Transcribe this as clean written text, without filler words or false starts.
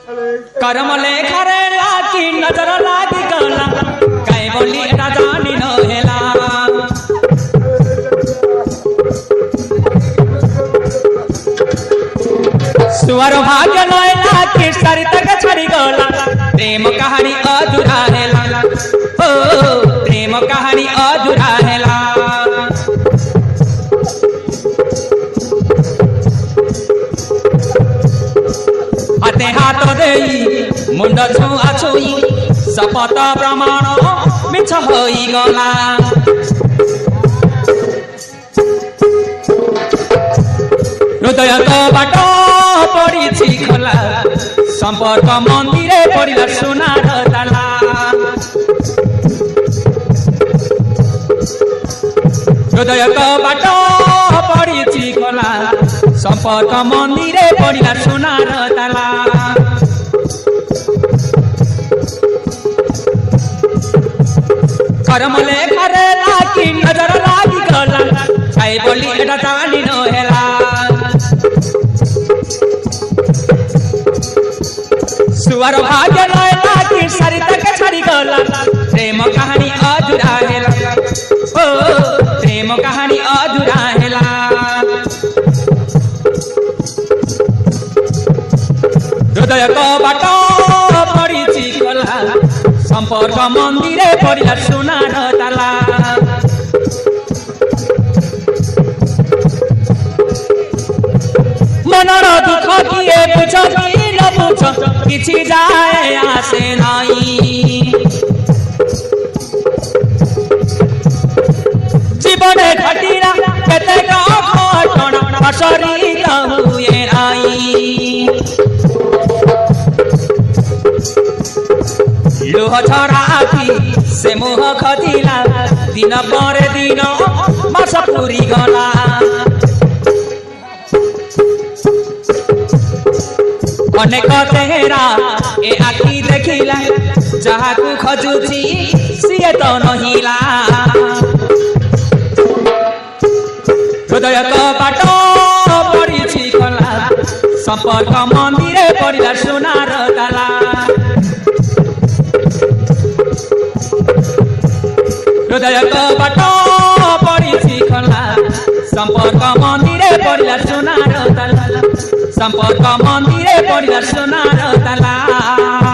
कर्म लेखरे लागी नजर लागी गला कई बोली एटा जानी न हेला सुवर भाग्य नयला की सरित के छड़ी गला प्रेम कहानी अधूरा हेला ओ प्रेम कहानी अधूरा हेला हाथे हाथ देई मुंड छुआ छुई शपथ प्रमाण मिछ होई गला हृदय तो बाट पड़ी खोला संपर्क मंदिरे पड़ा सोनार ताला हृदय तो बाट पड़ी खोला संपर्क मंदिरे पड़ा सोनार ताला कर्म लेखरे लागी नजर लागी गला छाई बोली एटा जानी न हेला सुवर भाग्य नयला की सरित के छड़ी गला प्रेम कहानी अधूरा हेला ओ प्रेम कहानी अधूरा हेला हृदय को बाट पड़ी गला संपर्क मंदिरे पड़ा सोनार ताला मनर दुख किए बुझ कि न बुझ किछि जाए आसे नाई जीवन घटिरा केते घटना हसरी हुए नाई लोह झराती से मोह खतिला दिन पर दिन मास पूरी गला अनेक तेहरा ए आखि देखिला जहा को खजुची सिए तो नहिला हृदय तो बाट पड़ी खोला संपर्क मंदिरे पड़ा सोनार ताला हृदय तो बाट पड़ी खोला संपर्क मंदिरे पड़ा सोनार ताला संपर्क मंदिरे पड़ा सोनार ताला।